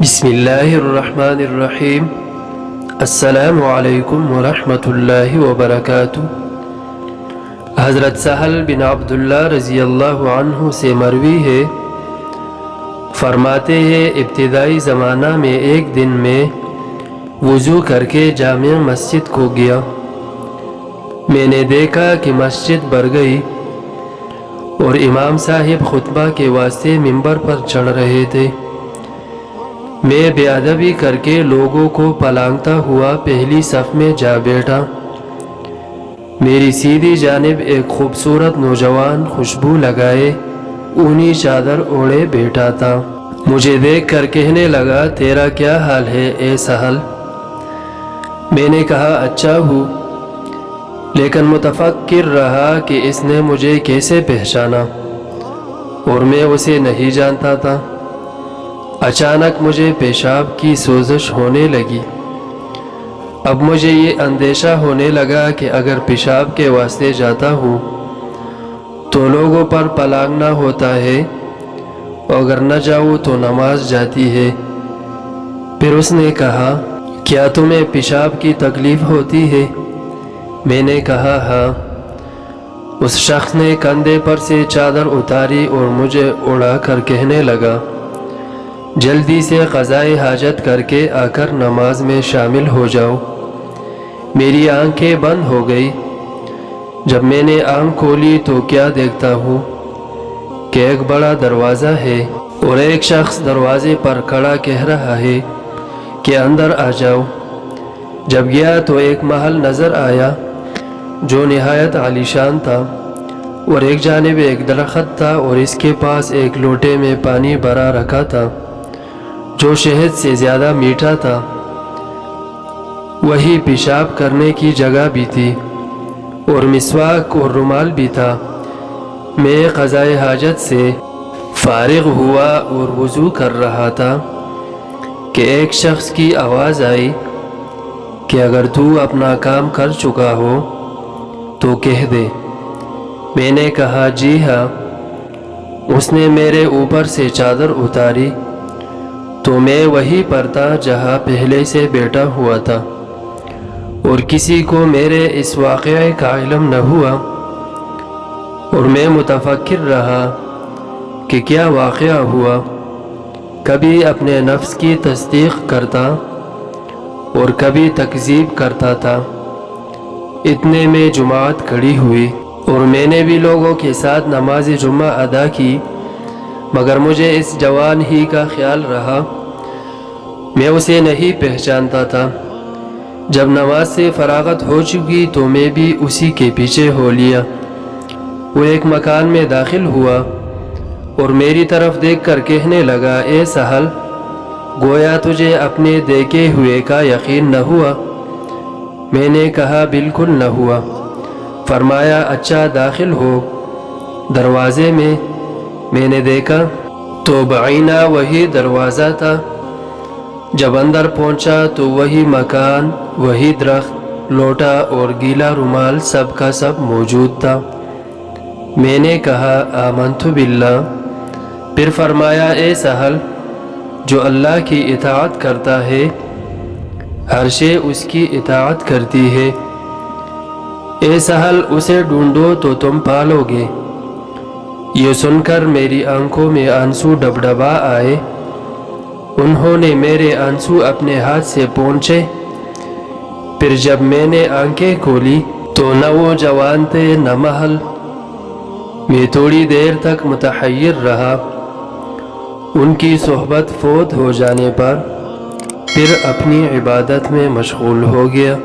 بسم اللہ الرحمن الرحیم۔ السلام علیکم ورحمۃ اللہ وبرکاتہ۔ حضرت سہل بن عبداللہ رضی اللہ عنہ سے مروی ہے، فرماتے ہیں ابتدائی زمانہ میں ایک دن میں وضو کر کے جامع مسجد کو گیا۔ میں نے دیکھا کہ مسجد بھر گئی اور امام صاحب خطبہ کے واسطے ممبر پر چڑھ رہے تھے۔ میں بے ادبی کر کے لوگوں کو پلانگتا ہوا پہلی صف میں جا بیٹھا۔ میری سیدھی جانب ایک خوبصورت نوجوان خوشبو لگائے اونی چادر اوڑھے بیٹھا تھا۔ مجھے دیکھ کر کہنے لگا، تیرا کیا حال ہے اے سہل؟ میں نے کہا، اچھا ہوں، لیکن متفکر رہا کہ اس نے مجھے کیسے پہچانا اور میں اسے نہیں جانتا تھا۔ اچانک مجھے پیشاب کی سوزش ہونے لگی۔ اب مجھے یہ اندیشہ ہونے لگا کہ اگر پیشاب کے واسطے جاتا ہوں تو لوگوں پر پلانگنا ہوتا ہے، اور اگر نہ جاؤں تو نماز جاتی ہے۔ پھر اس نے کہا، کیا تمہیں پیشاب کی تکلیف ہوتی ہے؟ میں نے کہا، ہاں۔ اس شخص نے کندھے پر سے چادر اتاری اور مجھے اڑا کر کہنے لگا، جلدی سے قضائے حاجت کر کے آ کر نماز میں شامل ہو جاؤ۔ میری آنکھیں بند ہو گئی۔ جب میں نے آنکھ کھولی تو کیا دیکھتا ہوں کہ ایک بڑا دروازہ ہے اور ایک شخص دروازے پر کھڑا کہہ رہا ہے کہ اندر آ جاؤ۔ جب گیا تو ایک محل نظر آیا جو نہایت عالیشان تھا، اور ایک جانب ایک درخت تھا اور اس کے پاس ایک لوٹے میں پانی بھرا رکھا تھا جو شہد سے زیادہ میٹھا تھا۔ وہی پیشاب کرنے کی جگہ بھی تھی اور مسواک اور رومال بھی تھا۔ میں قضائے حاجت سے فارغ ہوا اور وضو کر رہا تھا کہ ایک شخص کی آواز آئی کہ اگر تو اپنا کام کر چکا ہو تو کہہ دے۔ میں نے کہا، جی ہاں۔ اس نے میرے اوپر سے چادر اتاری تو میں وہیں پر تھا جہاں پہلے سے بیٹھا ہوا تھا، اور کسی کو میرے اس واقعے کا علم نہ ہوا، اور میں متفکر رہا کہ کیا واقعہ ہوا۔ کبھی اپنے نفس کی تصدیق کرتا اور کبھی تکذیب کرتا تھا۔ اتنے میں جماعت کھڑی ہوئی اور میں نے بھی لوگوں کے ساتھ نماز جمعہ ادا کی، مگر مجھے اس جوان ہی کا خیال رہا، میں اسے نہیں پہچانتا تھا۔ جب نماز سے فراغت ہو چکی تو میں بھی اسی کے پیچھے ہو لیا۔ وہ ایک مکان میں داخل ہوا اور میری طرف دیکھ کر کہنے لگا، اے سہل، گویا تجھے اپنے دیکھے ہوئے کا یقین نہ ہوا؟ میں نے کہا، بالکل نہ ہوا۔ فرمایا، اچھا داخل ہو۔ دروازے میں نے دیکھا تو بعینہ وہی دروازہ تھا۔ جب اندر پہنچا تو وہی مکان، وہی درخت، لوٹا اور گیلا رومال سب کا سب موجود تھا۔ میں نے کہا، آمنت باللہ۔ پھر فرمایا، اے سہل، جو اللہ کی اطاعت کرتا ہے ہر شے اس کی اطاعت کرتی ہے۔ اے سہل، اسے ڈھونڈو تو تم پالو گے۔ یہ سن کر میری آنکھوں میں آنسو ڈبڈبا آئے۔ انہوں نے میرے آنسو اپنے ہاتھ سے پونچھے۔ پھر جب میں نے آنکھیں کھولی تو نہ وہ جوان تھے نہ محل۔ میں تھوڑی دیر تک متحیر رہا۔ ان کی صحبت فوت ہو جانے پر پھر اپنی عبادت میں مشغول ہو گیا۔